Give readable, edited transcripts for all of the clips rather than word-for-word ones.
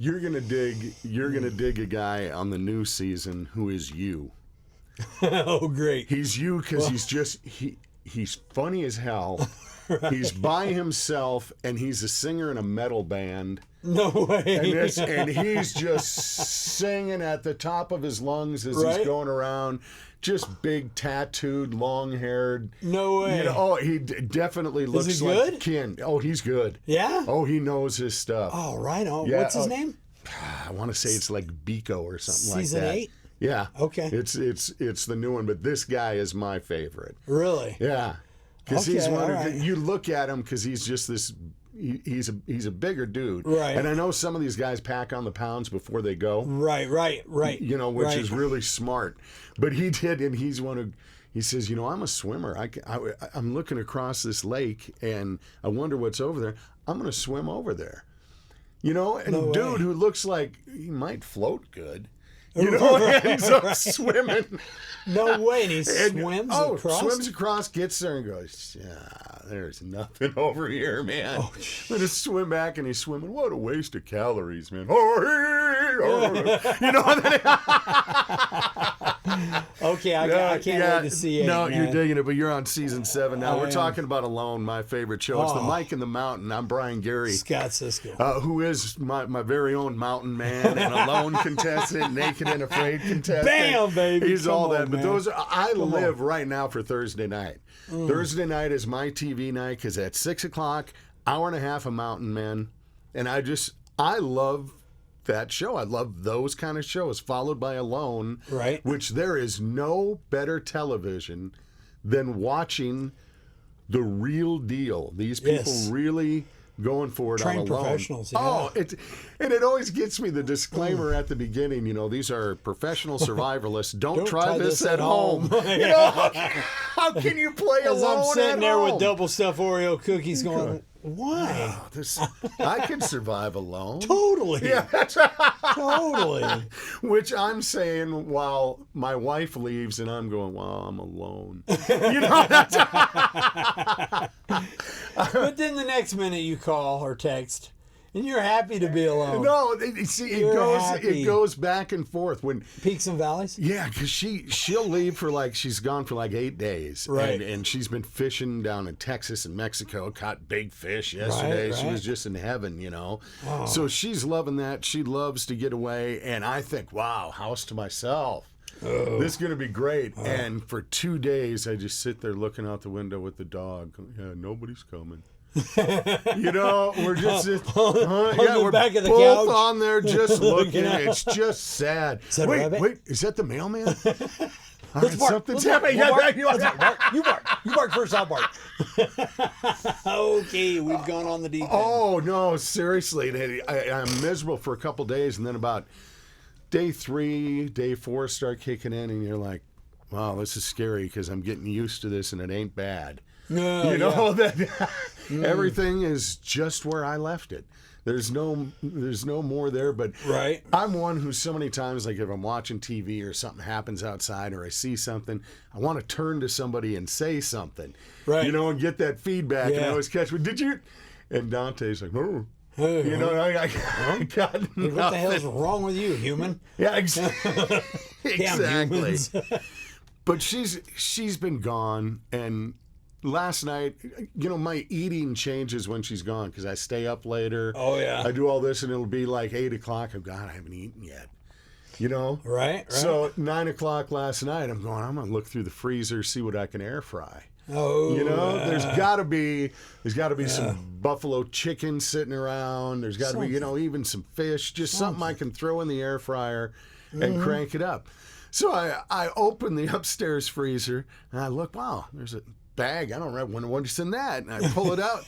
You're gonna dig a guy on the new season who is you. Oh, great. He's you because he's funny as hell. Right. He's by himself, and he's a singer in a metal band. No way. And he's just singing at the top of his lungs as he's going around. Just big, tattooed, long-haired. No way. He definitely looks Is he like good? Ken. Oh, he's good. Yeah? Oh, he knows his stuff. Oh, right on. Yeah. What's his name? I want to say it's like Biko or something like that. Season 8? Yeah. Okay. It's the new one, but this guy is my favorite. Really? Yeah. Because he's one right. you look at him because he's just this. He's a bigger dude, right? And I know some of these guys pack on the pounds before they go, right. Which is really smart. But he did, and he's one of. He says, I'm a swimmer. I'm looking across this lake, and I wonder what's over there. I'm going to swim over there, and a dude who looks like he might float good. Ends up swimming. No way. And he swims across? Swims across, gets there, and goes, there's nothing over here, man. Oh, then he swim back, and he's swimming. What a waste of calories, man. Okay, I can't wait to see it. No, man. you're digging it, but you're on season 7 now. We're talking about Alone, my favorite show. It's the Mike and the Mountain. I'm Brian Gary. Scott Cisco. Who is my very own mountain man and Alone contestant, Naked and Afraid contestant. Bam, baby. He's all that. Man. But those are, I live right now for Thursday night. Thursday night is my TV night because at 6 o'clock, hour and a half of Mountain Men. And I love that show. I love those kind of shows, followed by Alone. Right. Which there is no better television than watching the real deal. These people really going for it on Alone. Trained professionals, yeah. Oh, and it always gets me the disclaimer at the beginning. These are professional survivalists. Don't try this at home. How can you play As Alone I'm sitting at there home? with double stuffed Oreo cookies going, why? I can survive alone. Totally. Yeah, totally. Which I'm saying while my wife leaves and I'm going, well, I'm alone. But then the next minute you call or text and you're happy to be alone. No, see, it goes back and forth when peaks and valleys. Yeah, because she'll leave she's gone for 8 days, right? And she's been fishing down in Texas and Mexico, caught big fish yesterday. Right. She was just in heaven, Oh. So she's loving that. She loves to get away, and I think, wow, house to myself. Oh. This is going to be great. Oh. And for 2 days, I just sit there looking out the window with the dog. Yeah, nobody's coming. We're just we're back of the both couch. on there just looking. It's just sad. Wait, is that the mailman? All right, something's happening. You bark first. I'll bark. Okay, we've gone on the deep end. Oh no, seriously, I'm miserable for a couple days, and then about day 3, day 4 start kicking in, and you're like, wow, this is scary because I'm getting used to this, and it ain't bad. That everything is just where I left it. There's no more there. But right. I'm one who so many times, like if I'm watching TV or something happens outside or I see something, I want to turn to somebody and say something, right? And get that feedback. And I always catch, did you? And Dante's like, no. I got nothing. What the hell's wrong with you, human? Yeah, exactly. Damn But she's been gone, and last night, my eating changes when she's gone because I stay up later. Oh, yeah. I do all this, and it'll be like 8 o'clock. Oh, God, I haven't eaten yet. Right. So at 9 o'clock last night, I'm going to look through the freezer, see what I can air fry. Oh, there's got to be some buffalo chicken sitting around. There's got to be, even some fish, just something I can throw in the air fryer and crank it up. So I open the upstairs freezer and I look, wow, there's a bag. I don't know what's in that. And I pull it out.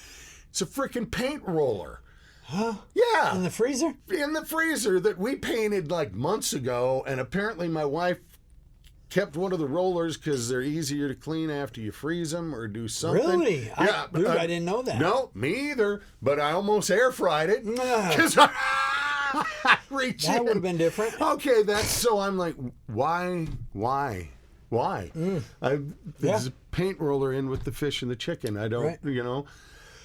It's a freaking paint roller. Huh? Yeah. In the freezer? In the freezer that we painted months ago. And apparently my wife kept one of the rollers because they're easier to clean after you freeze them or do something. Really? Yeah. I didn't know that. No, me either. But I almost air fried it because I reached in. That would have been different. Okay, so I'm like, why? There's a paint roller in with the fish and the chicken. I don't,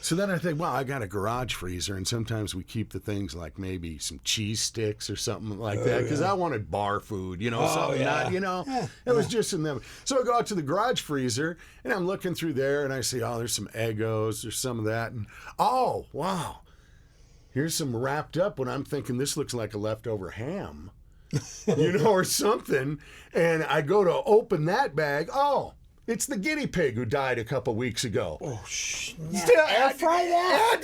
So then I think, well, I got a garage freezer, and sometimes we keep the things like maybe some cheese sticks or something like that, because I wanted bar food, something not, it was just in them. So I go out to the garage freezer, and I'm looking through there, and I see, there's some Eggos, there's some of that, and wow, here's some wrapped up when I'm thinking this looks like a leftover ham, or something, and I go to open that bag, it's the guinea pig who died a couple weeks ago. Oh, still air fry that?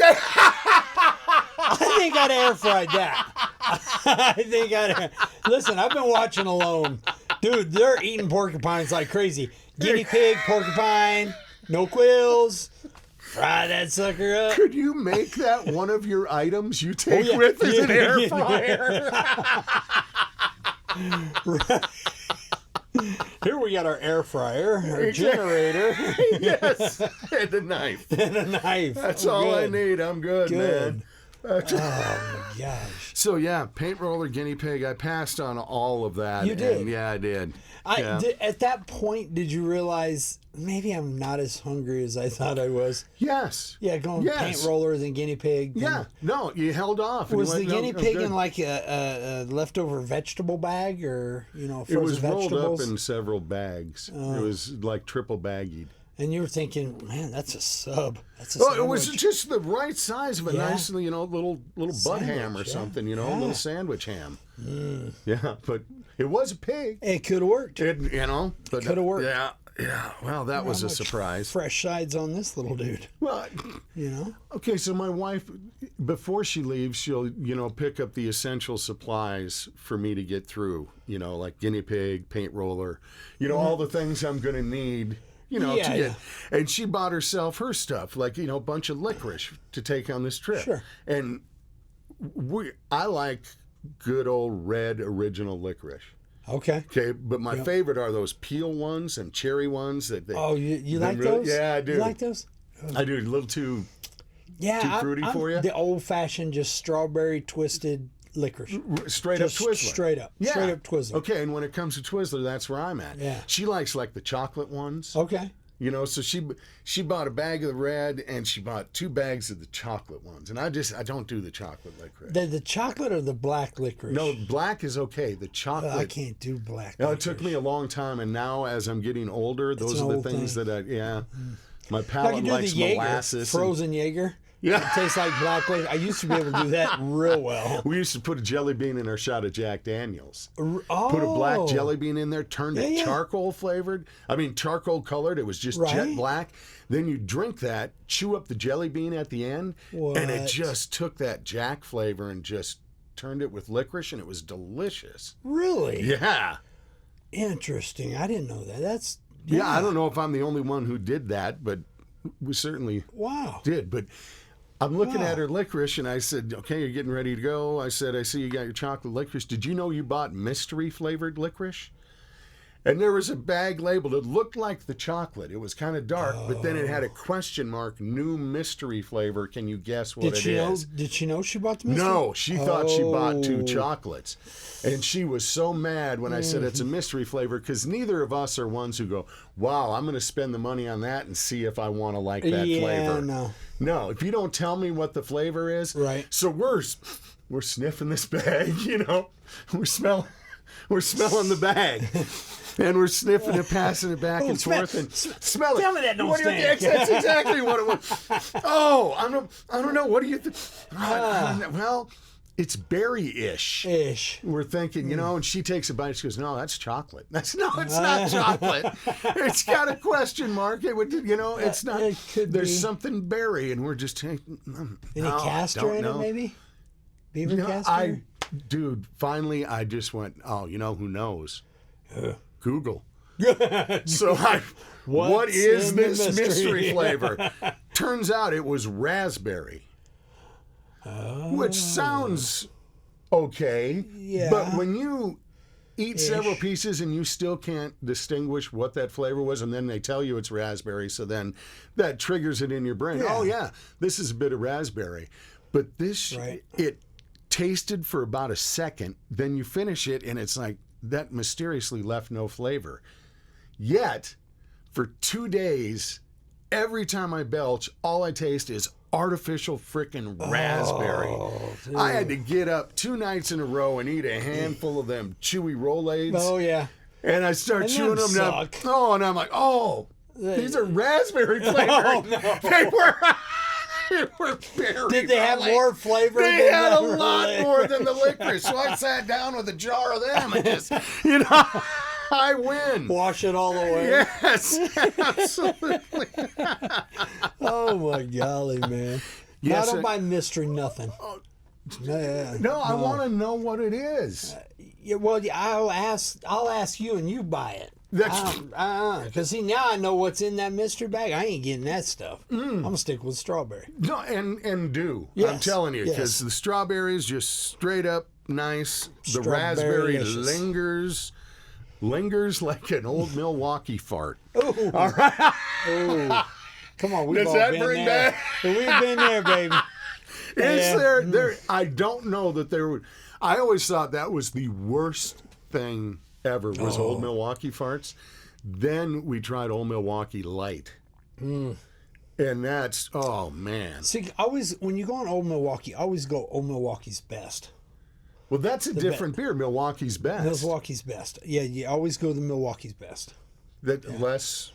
I think I'd air fried that. Listen, I've been watching Alone. Dude, they're eating porcupines like crazy. Guinea pig, porcupine, no quills. Fry that sucker up. Could you make that one of your items you take with as an air fryer? Right. Here we got our air fryer, our generator. Yes, and a knife. That's all I need. I'm good, man. Oh, my gosh. So, paint roller, guinea pig. I passed on all of that. You did? And I did. At that point, did you realize maybe I'm not as hungry as I thought I was? Yes. Yeah, going paint rollers and guinea pig. Yeah. No, you held off. Was the guinea pig in like a leftover vegetable bag or, frozen it was vegetables? rolled up in several bags. It was like triple baggied. And you were thinking, man, that's a sub. That's a sandwich. It was just the right size of a nice, little butt ham or something, a little sandwich ham. Yeah, but it was a pig. It could have worked. It could have worked. Yeah. Well, that was a surprise. Fresh sides on this little dude. Well, Okay, so my wife, before she leaves, she'll, pick up the essential supplies for me to get through, like guinea pig, paint roller, all the things I'm going to need. To get. And she bought herself her stuff, like, a bunch of licorice to take on this trip. Sure. And I like good old red original licorice. Okay. But my favorite are those peel ones and cherry ones. You like those? Yeah, I do. You like those? I do. A little too fruity for you? The old-fashioned, just strawberry twisted licorice. Straight up Twizzler. Straight up Twizzler. Okay, and when it comes to Twizzler, that's where I'm at. Yeah. She likes like the chocolate ones. Okay. So she bought a bag of the red and she bought 2 bags of the chocolate ones. And I don't do the chocolate licorice. The chocolate or the black licorice? No, black is okay. The chocolate. I can't do black licorice. It took me a long time, and now as I'm getting older, those are the things that my palate likes molasses. Frozen Jaeger. Yeah. It tastes like black licorice. I used to be able to do that real well. We used to put a jelly bean in our shot of Jack Daniels. Put a black jelly bean in there, turned it charcoal flavored. Charcoal colored. It was just jet black. Then you drink that, chew up the jelly bean at the end, and it just took that Jack flavor and just turned it with licorice, and it was delicious. Really? Yeah. Interesting. I didn't know that. That's... Yeah, I don't know if I'm the only one who did that, but we certainly did. But... I'm looking at her licorice, and I said, okay, you're getting ready to go. I said, I see you got your chocolate licorice. Did you know you bought mystery-flavored licorice? And there was a bag labeled. It looked like the chocolate. It was kind of dark, but then it had a question mark, new mystery flavor. Can you guess what it is? Did she know she bought the mystery? No, she thought she bought 2 chocolates. And she was so mad when I said it's a mystery flavor, because neither of us are ones who go, wow, I'm going to spend the money on that and see if I want to like that flavor. No, if you don't tell me what the flavor is. Right. So we're sniffing this bag, We're smelling the bag. And we're sniffing it, passing it back and forth, and smell it. Tell me that don't stink. That's exactly what it was. Oh, I don't know. What do you think? Well, it's berry-ish. We're thinking, and she takes a bite. She goes, "No, that's chocolate." It's not chocolate. It's got a question mark. It would, it's not. It could there's be. something berry, and we're just taking. Any castor in it, maybe? Beaver castor. Dude, finally, I just went. Oh, who knows? Google. So what is this mystery flavor? Turns out it was raspberry. Which sounds okay. Yeah. But when you eat several pieces and you still can't distinguish what that flavor was, and then they tell you it's raspberry, so then that triggers it in your brain. Yeah. Oh, yeah, this is a bit of raspberry. But this, it tasted for about a second, then you finish it, and it's like, that mysteriously left no flavor. Yet, for 2 days, every time I belch, all I taste is artificial frickin' raspberry. dude. I had to get up 2 nights in a row and eat a handful of them chewy Rolaids. Oh yeah. And I start And chewing them them now. suck. Oh, and I'm like, oh, these are raspberry flavored. Oh, no. They were berry. Did they have more flavor? They than had a the lot Rolaids? more than the licorice. So I sat down with a jar of them and just, you know, I win. Wash it all the way. Yes, absolutely. Oh my golly, man. Yes, I don't buy mystery nothing. No, I want to know what it is. Yeah, well, I'll ask you, and you buy it. That's Because see, now I know what's in that mystery bag. I ain't getting that stuff. I'm gonna stick with strawberry. no, and do. I'm Yes, telling you, because yes. the strawberry is just straight up nice. The raspberry Strawberry-licious. lingers like an old Milwaukee fart. Ooh. All right. Ooh. Come on, we've Does all that been bring there. back- We've been there, baby. Is Yeah. there? I don't know that there would. I always thought that was the worst thing ever was old Milwaukee farts. Then we tried Old Milwaukee Light. And that's, oh man. See, always when you go on Old Milwaukee, always go Old Milwaukee's best. Well, that's a different beer. Milwaukee's best. Milwaukee's best. Yeah, you always go to Milwaukee's best. Less.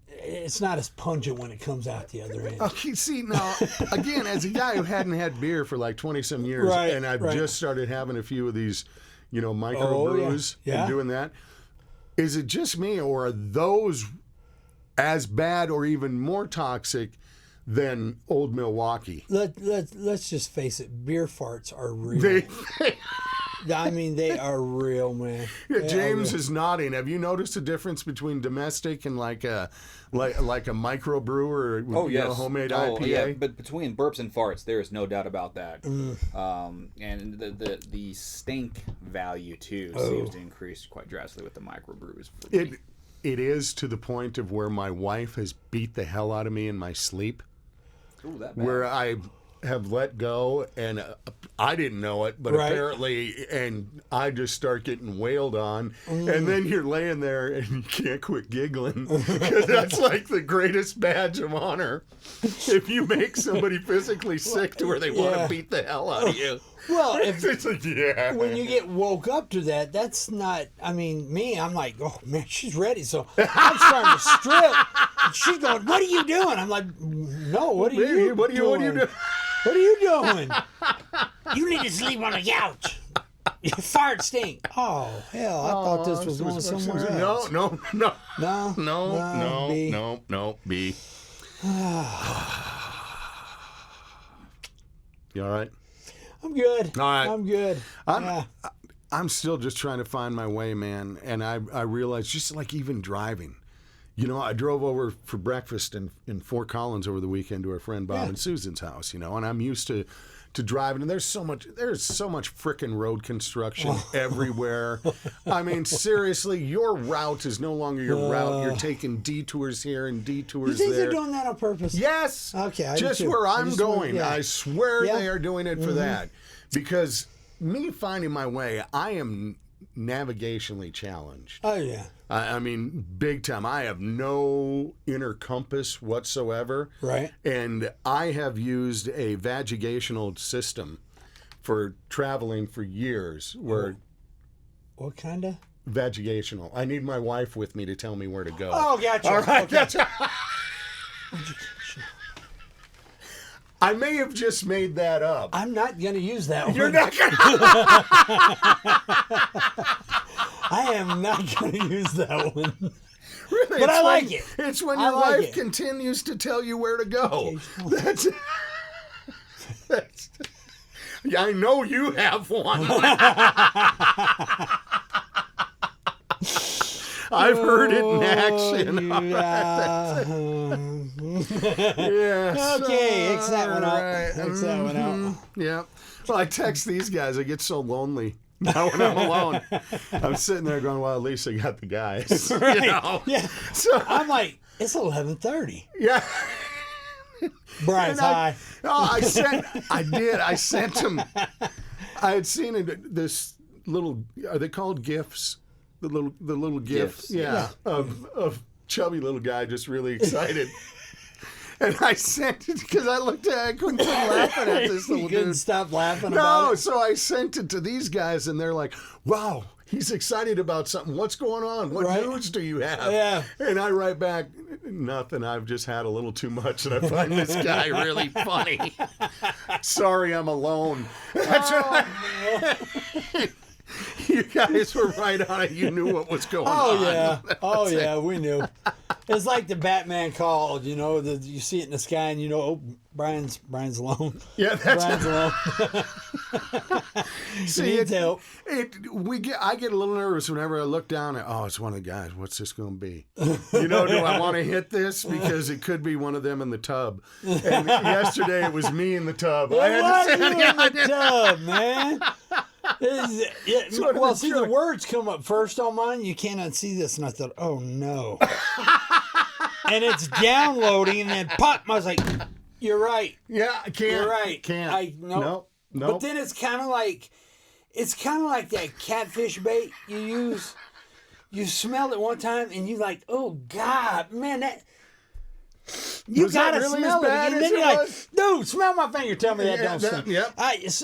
It's not as pungent when it comes out the other end. Okay, see, now, again, as a guy who hadn't had beer for like 20 some years, Right, and I've right. just started having a few of these, micro Oh, yeah. brews Yeah. and doing that, is it just me, or are those as bad or even more toxic than Old Milwaukee? Let's just face it, beer farts are real. They, I mean, they are real, man. They are James real. is nodding. Have you noticed a difference between domestic and like a micro brewer or homemade IPA? Yeah, but between burps and farts, there is no doubt about that. Mm. And the stink value too Oh. seems to increase quite drastically with the microbrews. For me. It is to the point of where my wife has beat the hell out of me in my sleep. Ooh, that bad. Where I have let go, and I didn't know it, but Right. apparently, and I just start getting wailed on, and then you're laying there and you can't quit giggling, because that's like the greatest badge of honor. If you make somebody physically sick to where they want Yeah. to beat the hell out of you. Well, if It's like, yeah. when you get woke up to that, that's not. I mean, me, I'm like, oh man, she's ready. So I'm starting to strip. And she's going, "What are you doing?" I'm like, "No, what are you? What are you doing? What are you doing? You need to sleep on a couch. Your fart stink." Oh hell, I thought this was going somewhere else. No, B. B. You all right? I'm good. All right. I'm good. I'm still just trying to find my way, man. And I realized, just like even driving, I drove over for breakfast in Fort Collins over the weekend to our friend Bob and Susan's house, and I'm used to driving, and there's so much frickin' road construction everywhere. I mean, seriously, your route is no longer your route. You're taking detours here and detours You think there. they're doing that on purpose? Yes. Okay, I do Just too. where I I'm just going. yeah. I swear Yeah. they are doing it for that. Because me finding my way, I am navigationally challenged. Oh yeah. I mean, big time. I have no inner compass whatsoever. Right. And I have used a vagigational system for traveling for years where What kind of? vagigational. I need my wife with me to tell me where to go. Oh, gotcha. All right, Okay. gotcha. I may have just made that up. I'm not going to use that one. You're not gonna. I am not going to use that one. Really, But it's I like when- it. It's when I your like wife it. continues to tell you where to go. That's. Yeah, I know you have one. I've heard it in action. Yeah. Okay, X that one out. Right. X that one out. Yeah. Well, I text these guys. I get so lonely now when I'm alone. I'm sitting there going, well, at least I got the guys. Right. You know? Yeah. So, I'm like, it's 11:30. yeah. Brian's And high. I sent him. I had seen this little, are they called GIFs? The little GIF. GIFs. Yeah. Of chubby little guy just really excited. And I sent it because I looked at it, I couldn't quit laughing at this little You couldn't dude. stop laughing about No, it. so I sent it to these guys, and they're like, wow, he's excited about something. What's going on? What Right. news do you have? Yeah. And I write back, nothing. I've just had a little too much, and I find this guy really funny. Sorry, I'm alone. That's what You guys were right on it. You knew what was going on. Oh yeah, oh yeah, we knew. It's like the Batman called, you know. You see it in the sky, and you know, oh, Brian's alone. Yeah, that's Brian's alone. See, He needs help. I get a little nervous whenever I look down at, oh, it's one of the guys. What's this going to be? You know, do I want to hit this? Because it could be one of them in the tub. And yesterday it was me in the tub. It was say, you in the tub, man. Well, see, the words come up first on mine. You cannot see this, and I thought, oh no. And it's downloading, and then pop. I was like, you're right. Yeah, I can't. You're right. Can't. Nope. But then it's kind of like that catfish bait you use. You smelled it one time, and you like, oh God, man, that. You Was that gotta really smell as it bad again. as Then it you're like, was? dude, smell my finger. Tell me that Yeah, don't that- stink.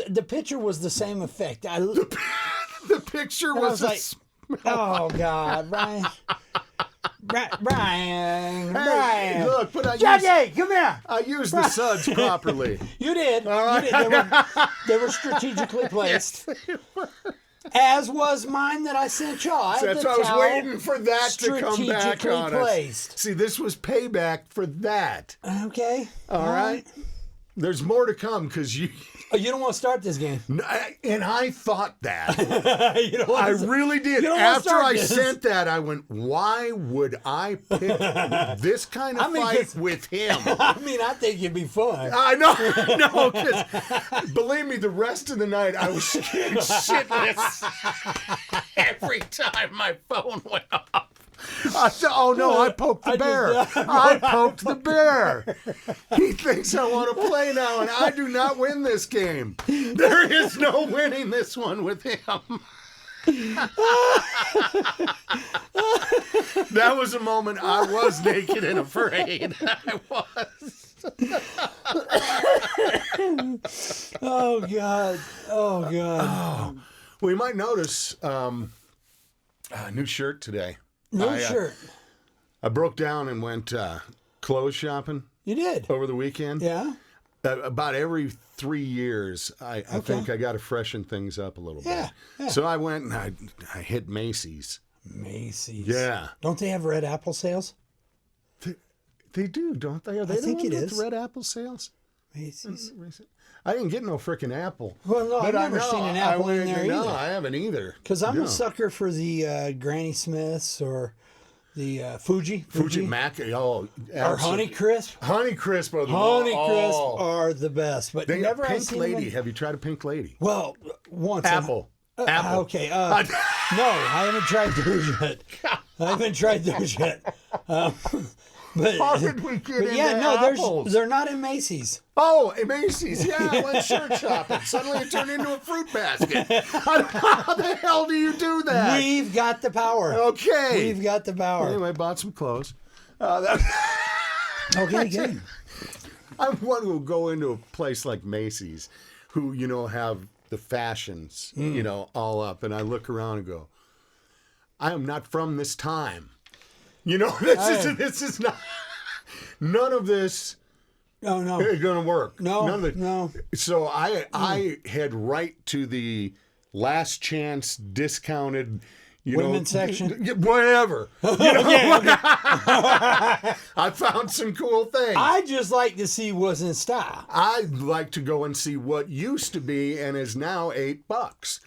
yep. The picture was the same effect. The picture I was, was like, oh God, Brian. Brian. hey, look, but Jackie, come here. I used the suds properly. You did. All right. You did. They were strategically placed. As was mine that I sent y'all. I had That's the why I was towel waiting for that to come back strategically on us. placed. See, this was payback for that. Okay. All right. There's more to come because you. Oh, you don't want to start this game. And I thought that. You don't want I to, really did. You don't want to After start I this. sent that, I went, why would I pick this kind of fight 'cause- with him? I mean, I think it'd be fun. I know, because believe me, the rest of the night I was getting shitless every time my phone went off. I said, oh no, I poked the bear. I poked the bear. He thinks I want to play now, and I do not win this game. There is no winning this one with him. That was a moment I was naked and afraid. I was. Oh God. Oh God. Well, you might notice a new shirt today. No shirt. I broke down and went clothes shopping You did. over the weekend. Yeah. About every 3 years, I think I got to freshen things up a little Yeah, bit. yeah. So I went and I hit Macy's. Macy's. Yeah. Don't they have red apple sales? They do, don't they? Are they I think the it ones with is. the red apple sales? Macy's. I didn't get no freaking apple. Well, no, I've But I never know, seen an I apple in went- there No, either. I haven't either. Because I'm No. a sucker for the Granny Smiths or the Fuji Mac. Oh, or absolutely. Honey Crisp. Honey Crisp are the Honey Crisp oh. are the best, but They got never I Pink seen Lady. them. Have you tried a Pink Lady? Well, once Apple. Apple. Okay. No, I haven't tried those yet. I haven't tried those yet. But, How did we get into apples? they're not in Macy's. Oh, at Macy's. Yeah, I went shirt shopping. Suddenly it turned into a fruit basket. How the hell do you do that? We've got the power. Okay. We've got the power. Anyway, bought some clothes. Okay, good. I'm one who will go into a place like Macy's who, have the fashions, all up. And I look around and go, I am not from this time. This is not, none of this No. is going to work. No, None of it. no. So I head right to the last chance discounted, Women's section? Whatever. I found some cool things. I just like to see what's in style. I'd like to go and see what used to be and is now $8,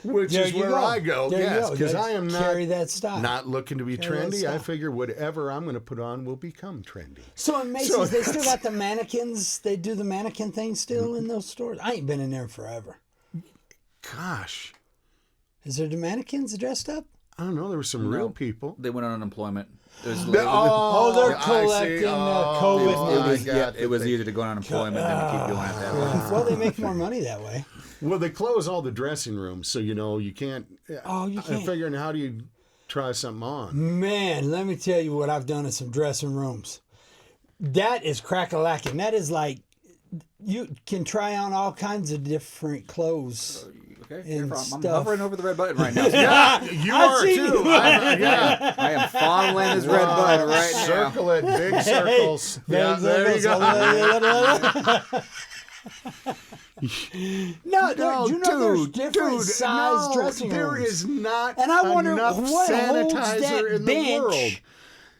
which There is you where go. I go. There you Yes, go. because Just I am carry that style. not looking to be Carry that trendy. I style. figure whatever I'm going to put on will become trendy. So in Macy's, So they still that's- got the mannequins. They do the mannequin thing still in those stores. I ain't been in there forever. Gosh, Is there the mannequins dressed up? I don't know. There were some real people. They went on unemployment. It was, Oh, they're I see. collecting Oh, COVID I money. got it was that. easier to go on unemployment than to keep doing it that way. Well, they make more money that way. Well, they close all the dressing rooms, so you can't. Oh, you I'm can't. figuring, how do you try something on? Man, let me tell you what I've done in some dressing rooms. That is crack-a-lackin'. That is like, you can try on all kinds of different clothes. Okay, And I'm stuff. hovering over the red button right now. Yeah, you are see too. you. Yeah. I am fondling this red button right now. Circle it, big circles. Yeah, there you go. No, do you know there's different size dressing there rooms? is not And I wonder enough what holds sanitizer that in the world. bench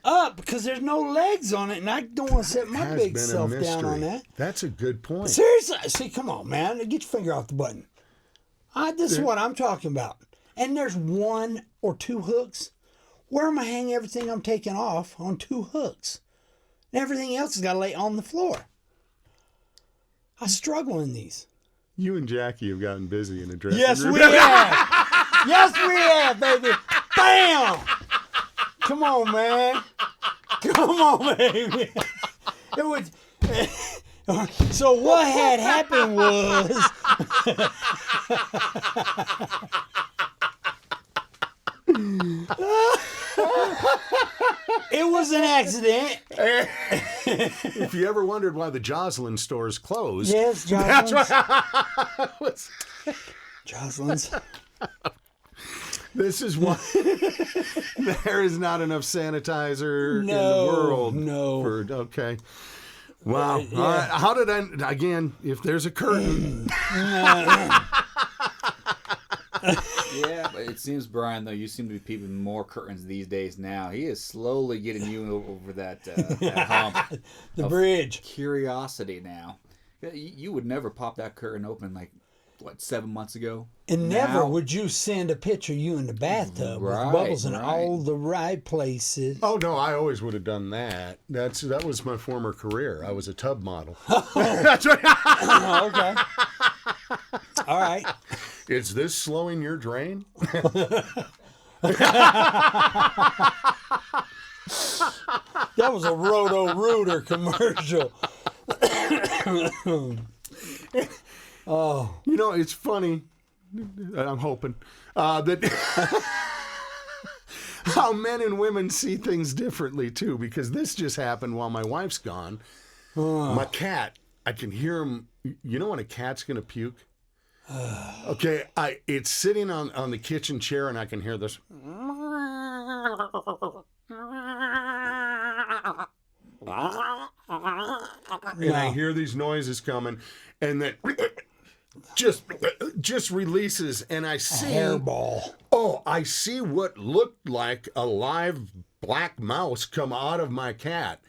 up, because there's no legs on it, and I don't want to set my Has big been a self down on mystery. that. That's a good point. Seriously, see, come on, man, get your finger off the button. This is what I'm talking about. And there's 1 or 2 hooks. Where am I hanging everything I'm taking off on 2 hooks? And everything else has got to lay on the floor. I struggle in these. You and Jackie have gotten busy in a dressing Yes, room. we have. Yes, we have, baby. Bam! Come on, man. Come on, baby. It was. So what had happened was. It was an accident. If you ever wondered why the Jocelyn stores closed, Yes, that's Jocelyn's. right. Jocelyn's. This is why there is not enough sanitizer in the world. No. Okay. Wow. Yeah. All right. How did I, again, if there's a curtain. Yeah, but it seems, Brian, though, you seem to be peeping more curtains these days now. He is slowly getting you over that hump. The of bridge. Curiosity now. You would never pop that curtain open like, what, 7 months ago? And never Now- would you send a picture of you in the bathtub with Right, bubbles in right. all the right places. Oh, no, I always would have done that. That was my former career. I was a tub model. That's right. Okay. All right. Is this slowing your drain? That was a Roto-Rooter commercial. Oh. You know, it's funny. I'm hoping that how men and women see things differently too, because this just happened while my wife's gone. My cat, I can hear him. You know when a cat's gonna puke? Okay, it's sitting on the kitchen chair, and I can hear this. And I hear these noises coming, and then just releases, and I see Hairball. Oh, I see what looked like a live black mouse come out of my cat.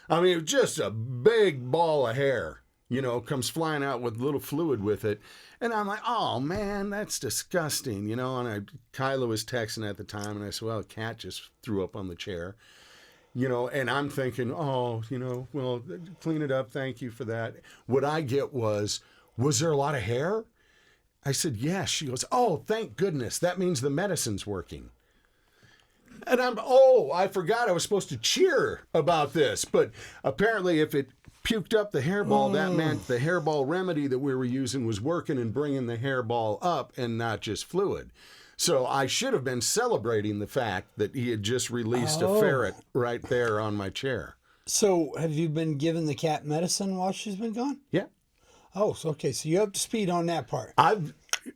I mean, just a big ball of hair, comes flying out with little fluid with it. And I'm like, oh, man, that's disgusting, And Kyla was texting at the time, and I said, well, a cat just threw up on the chair. And I'm thinking, well, clean it up. Thank you for that. What I get was there a lot of hair? I said, yes. She goes, oh, thank goodness. That means the medicine's working. And I forgot I was supposed to cheer about this. But apparently if it puked up the hairball, that meant the hairball remedy that we were using was working and bringing the hairball up and not just fluid. So I should have been celebrating the fact that he had just released a ferret right there on my chair. So have you been giving the cat medicine while she's been gone? Yeah. Oh, so okay. So you're up to speed on that part.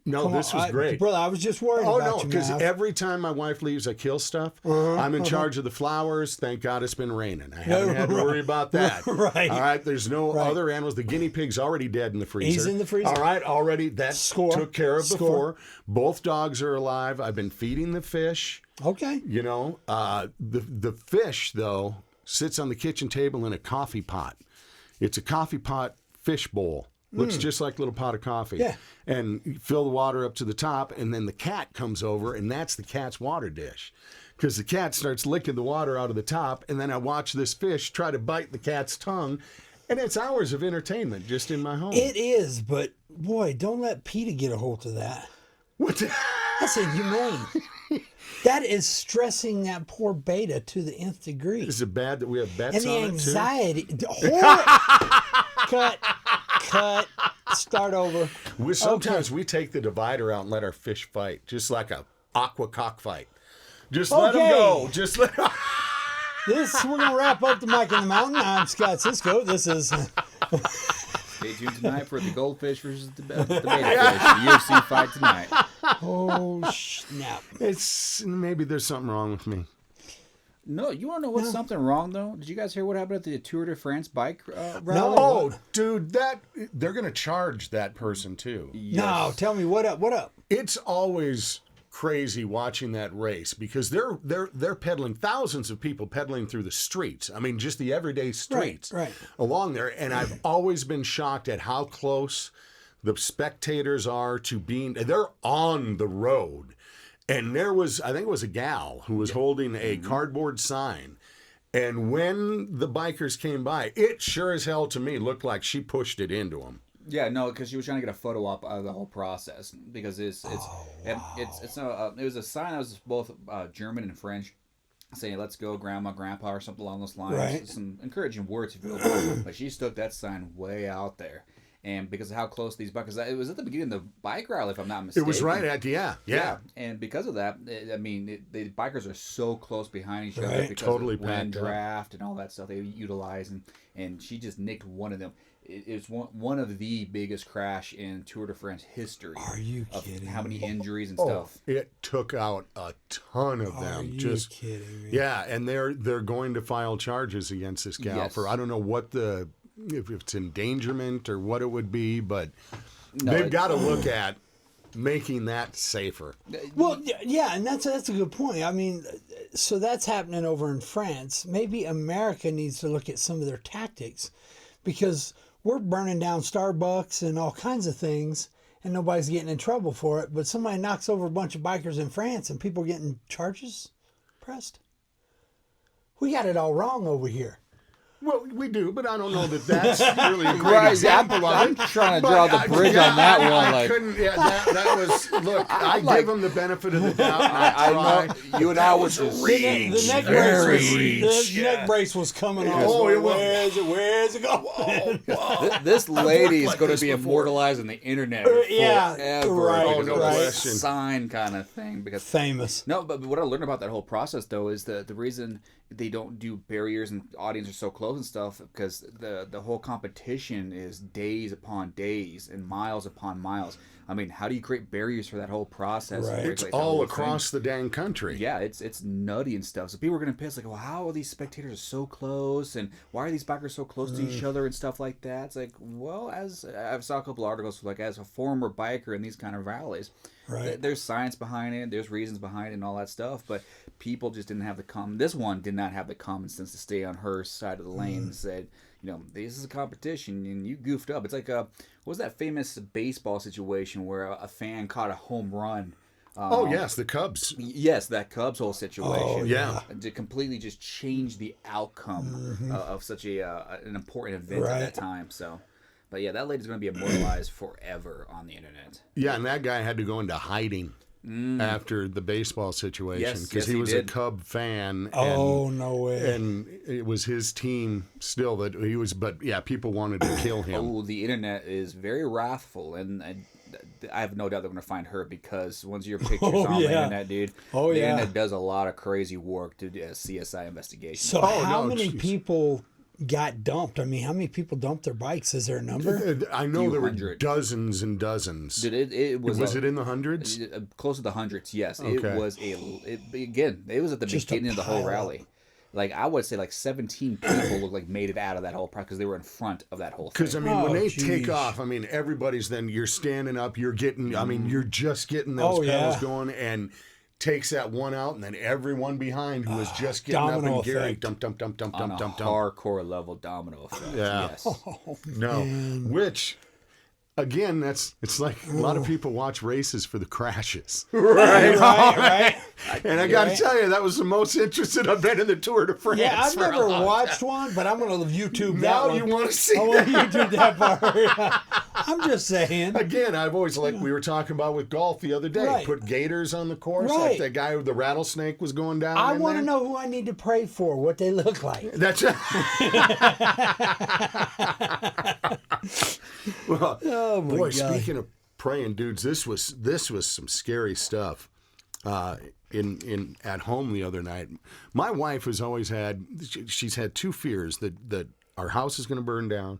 This was great. Brother, I was just worried about you, because man. every time my wife leaves, I kill stuff. I'm in charge of the flowers. Thank God it's been raining. I haven't had to worry about that. Right. All right, there's no other animals. The guinea pig's already dead in the freezer. He's in the freezer. All right, already. That took care of Score. before. Both dogs are alive. I've been feeding the fish. Okay. The fish, though, sits on the kitchen table in a coffee pot. It's a coffee pot fish bowl. Looks just like a little pot of coffee. Yeah. And you fill the water up to the top, and then the cat comes over, and that's the cat's water dish. Because the cat starts licking the water out of the top, and then I watch this fish try to bite the cat's tongue, and it's hours of entertainment just in my home. It is, but boy, don't let PETA get a hold of that. What? That's inhumane. That is stressing that poor beta to the nth degree. Is it bad that we have bets And the on anxiety. Cut. Start over. Sometimes we take the divider out and let our fish fight, just like a aqua cockfight. Just let them go. Just let. We're gonna wrap up the Mike in the Mountain. I'm Scott Cisco. This is. Stay tuned tonight for the goldfish versus the beta fish. The UFC fight tonight. Oh snap! Maybe there's something wrong with me. No, you want to know what's something wrong though? Did you guys hear what happened at the Tour de France bike rally? No. Oh, dude, they're gonna charge that person too. Yes. No, tell me what up? What up? It's always crazy watching that race because they're pedaling, thousands of people pedaling through the streets. I mean, just the everyday streets right. along there. And I've always been shocked at how close the spectators are to being. They're on the road. And I think it was a gal who was holding a cardboard sign. And when the bikers came by, it sure as hell to me looked like she pushed it into them. Yeah, no, because she was trying to get a photo op of the whole process because it was a sign that was both German and French, saying "Let's go, Grandma, Grandpa" or something along those lines. Right. Some encouraging words, if you will. But she stuck that sign way out there, and because of how close these bikers, it was at the beginning of the bike rally, if I'm not mistaken. It was right at yeah. And because of that, the bikers are so close behind each other Right. because Totally of wind packed up. draft and all that stuff they utilize, and she just nicked one of them. It's one of the biggest crash in Tour de France history. Are you of kidding how many me? injuries and Oh, stuff. it took out a ton of Are them. you Just kidding me? yeah, and they're going to file charges against this gal Yes. for I don't know if it's endangerment or what it would be, but No, they've got to look at making that safer. Well, yeah, and that's a good point. I mean, so that's happening over in France. Maybe America needs to look at some of their tactics because we're burning down Starbucks and all kinds of things, and nobody's getting in trouble for it. But somebody knocks over a bunch of bikers in France, and people are getting charges pressed. We got it all wrong over here. Well, we do, but I don't know that that's really a great Right, example of I'm it. trying to But draw the bridge on that one. I Like, couldn't. Yeah, that was. Look, I give them the benefit of the doubt. And I I know try. you and I was just The neck brace was coming off. Oh, it was. Where's it going? This lady is like going to this be before. immortalized in the internet Yeah, forever. right, because no of this question. sign kind of thing. Because Famous. no, but what I learned about that whole process though is the reason they don't do barriers and audience are so close and stuff because the whole competition is days upon days and miles upon miles. I mean, how do you create barriers for that whole process? Right. And It's regulate that all whole across the dang country. thing? Yeah, it's nutty and stuff. So people are gonna piss like, well, how are these spectators so close, and why are these bikers so close to each other and stuff like that? It's like, well, as I've saw a couple articles like as a former biker in these kind of rallies, Right. there's science behind it, there's reasons behind it, and all that stuff. But people just didn't have this one did not have the common sense to stay on her side of the lane and said, this is a competition and you goofed up. It's like what was that famous baseball situation where a fan caught a home run? Oh yes, the Cubs. Yes, that Cubs whole situation. Oh, yeah. To completely just change the outcome of such an important event Right. at that time. So, but yeah, that lady's going to be immortalized forever on the internet. Yeah, and that guy had to go into hiding after the baseball situation Yes, because yes, he was did. a Cub fan. Oh, no way. And it was his team still that he was. But yeah, people wanted to kill him. Oh, the internet is very wrathful, and I have no doubt they're going to find her because once your picture's Oh, on the yeah. internet, dude, Oh, the yeah. internet does a lot of crazy work to do a CSI investigation. So Oh, how no, many jeez. people got dumped? I mean, how many people dumped their bikes? Is there a number? I know there were hundred. dozens and dozens. Dude, it was it in the hundreds? close to the hundreds? Yes, Okay. it was it was at the Just a beginning of the whole pile up. rally. Like I would say, like 17 people looked like made it out of that whole process because they were in front of that whole thing. Because I mean, when Oh, they geez. take off, I mean, everybody's then you're standing up, you're getting. I mean, you're just getting those Oh, pedals yeah. going, and takes that one out, and then everyone behind who was just getting up domino and Gary effect. dump dump dump dump on dump a dump dump. hardcore level domino effect. Yeah. Yes. No, which. Again, it's like a lot of people watch races for the crashes. right. And I got to Right. tell you, that was the most interested I've been in the Tour de France. Yeah, I've for a never long watched time. one, but I'm going to YouTube that Now one. you want to see I want to that. YouTube that part. I'm just saying. Again, I've always, like we were talking about with golf the other day, Right. put gators on the course, Right. like that guy with the rattlesnake was going down. I in want to there. know who I need to pray for, what they look like. That's well, Oh, my boy, God. speaking of praying dudes, this was some scary stuff. in at home the other night. My wife has always had, she's had two fears, that our house is going to burn down,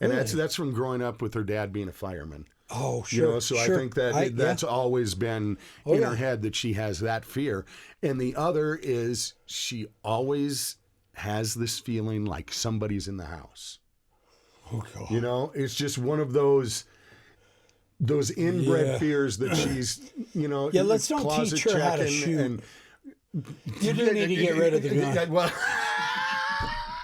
and Really? that's from growing up with her dad being a fireman. Oh, sure. You know, so sure. I think that's always been in her head, that she has that fear. And the other is she always has this feeling like somebody's in the house. Oh, God. You know, it's just one of those inbred fears that she's, you know, let's don't teach her how to shoot. And, you do need to get rid of the gun. Well,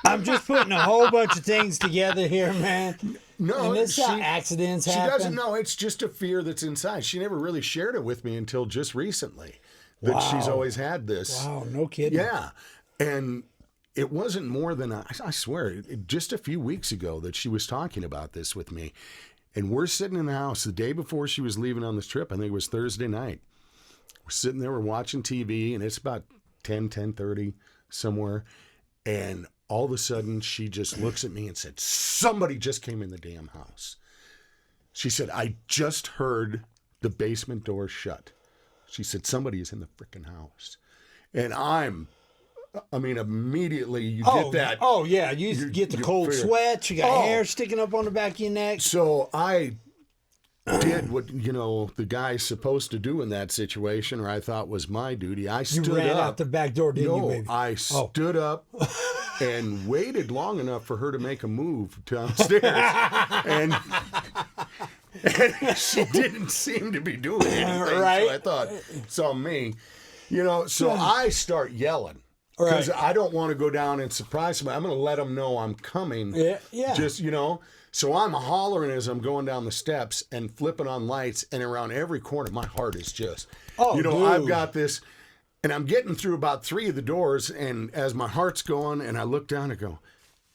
I'm just putting a whole bunch of things together here, man. no, and this is how accidents happen. She doesn't know. It's just a fear that's inside. She never really shared it with me until just recently, that she's always had this. Wow, no kidding. Yeah. And it wasn't more than, I swear, just a few weeks ago that she was talking about this with me. And we're sitting in the house the day before she was leaving on this trip. I think it was Thursday night. We're sitting there, we're watching TV, and it's about 10:30 somewhere. And all of a sudden, she just looks at me and said, somebody just came in the damn house. She said, I just heard the basement door shut. She said, somebody is in the freaking house. And immediately you get that. Oh, yeah. You get the cold sweats. You got hair sticking up on the back of your neck. So I did what, the guy's supposed to do in that situation, or I thought was my duty. I stood up. You ran out the back door, didn't you, baby? I stood up and waited long enough for her to make a move downstairs. and she didn't seem to be doing anything. Right. So I thought, saw me. So I start yelling. Because I don't want to go down and surprise somebody. I'm going to let them know I'm coming. Yeah. Just, So I'm hollering as I'm going down the steps and flipping on lights. And around every corner, my heart is just, dude. I've got this. And I'm getting through about 3 of the doors. And as my heart's going, and I look down and go,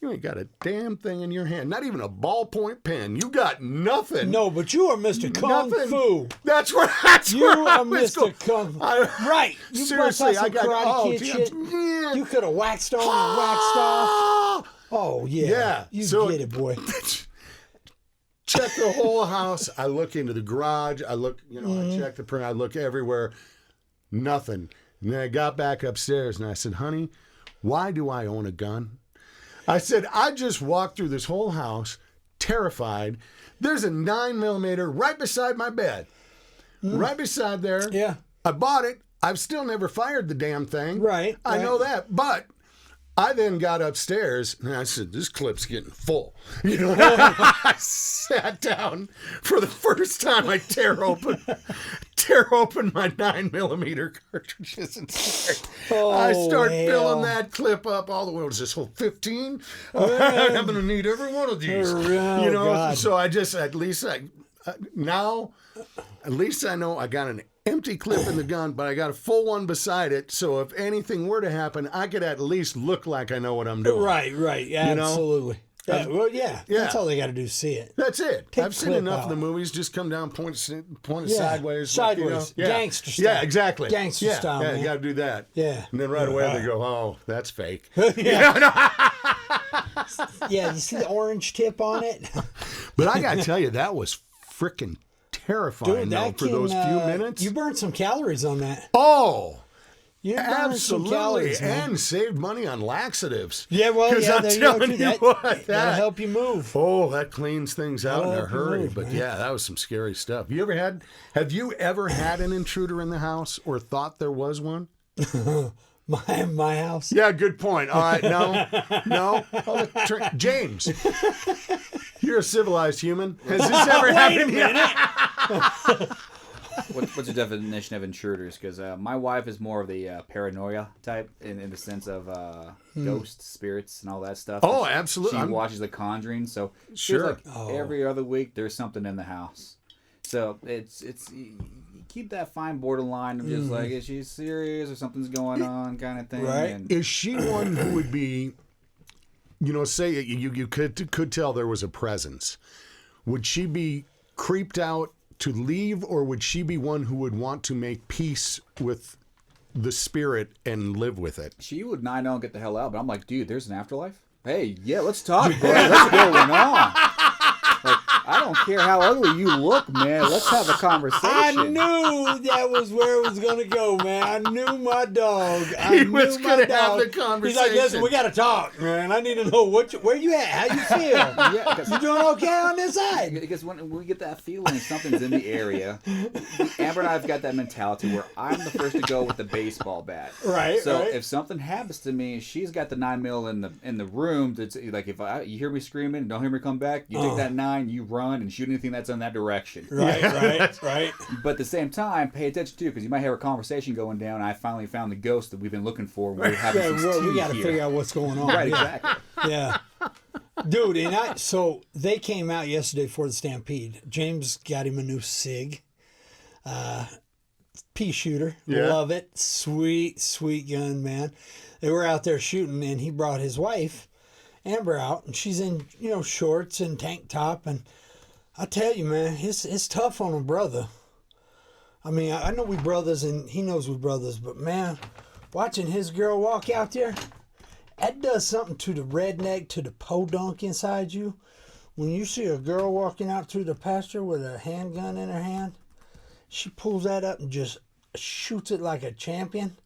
you ain't got a damn thing in your hand. Not even a ballpoint pen. You got nothing. No, but you are Mr. Kung Fu. That's where you I are was Mr. going. Kung Fu. Right. You Seriously, I got Karate Kid shit. Yeah. You could have waxed on and waxed off. Oh, yeah. Yeah. You get it, boy. Check the whole house. I look into the garage. I look, I check the print. I look everywhere. Nothing. And then I got back upstairs and I said, honey, why do I own a gun? I said, I just walked through this whole house, terrified. There's a 9mm right beside my bed. Right beside there. Yeah. I bought it. I've still never fired the damn thing. Right. I know that. But I then got upstairs and I said, this clip's getting full. I sat down for the first time. I tear open my 9mm cartridges and I start filling that clip up all the way. Was this whole 15? I'm going to need every one of these. God. So I just, at least I know I got an empty clip in the gun, but I got a full one beside it. So if anything were to happen, I could at least look like I know what I'm doing. Right. Yeah, absolutely. Yeah. That's all they got to do is see it. That's it. Take I've seen enough of the movies. Just come down, point it sideways. Sideways. Gangster style. Yeah, exactly. Gangster style, Yeah, man. you got to do that. Yeah. And then right away they go, oh, that's fake. Yeah, you see the orange tip on it? But I got to tell you, that was freaking terrifying, for those few minutes. You burned some calories on that. Oh, you absolutely, calories, and saved money on laxatives. Yeah, well, yeah, I'm telling you what, that'll help you move. Oh, that cleans things out in a hurry. But yeah, that was some scary stuff. Have you ever had an intruder in the house or thought there was one? My house? Yeah, good point. All right, no. James, you're a civilized human. Has this ever happened yet? What's your definition of intruders? Because my wife is more of the paranoia type in the sense of ghosts, spirits, and all that stuff. Oh, absolutely. She watches The Conjuring, so sure. Every other week there's something in the house. So it's you keep that fine borderline of just like, is she serious or something's going on kind of thing. Right. And is she one who would be, say you could tell there was a presence? Would she be creeped out to leave, or would she be one who would want to make peace with the spirit and live with it? She would not get the hell out, but I'm like, dude, there's an afterlife? Hey, yeah, let's talk, bro. What's going on? Like, I don't care how ugly you look, man. Let's have a conversation. I knew that was where it was going to go, man. I knew my dog. He was going to have the conversation. He's like, listen, we got to talk, man. I need to know where you at, how you feel. Yeah, you doing okay on this side? Because when we get that feeling something's in the area, Amber and I have got that mentality where I'm the first to go with the baseball bat. Right. So right. if something happens to me, she's got the 9mm in the room. That's like if you hear me screaming, don't hear me come back. You take that 9, you run and shoot anything that's in that direction. Right. But at the same time, pay attention too, because you might have a conversation going down. I finally found the ghost that we've been looking for. We're having some we got to figure out what's going on. Right, exactly. Yeah. Dude, so they came out yesterday for the Stampede. James got him a new SIG. Pea shooter. Yeah. Love it. Sweet gun, man. They were out there shooting, and he brought his wife, Amber, out, and she's in, shorts and tank top. And I tell you, man, it's tough on a brother. I mean, I know we brothers, and he knows we brothers, but man, watching his girl walk out there, that does something to the redneck, to the podunk inside you. When you see a girl walking out through the pasture with a handgun in her hand, she pulls that up and just shoots it like a champion.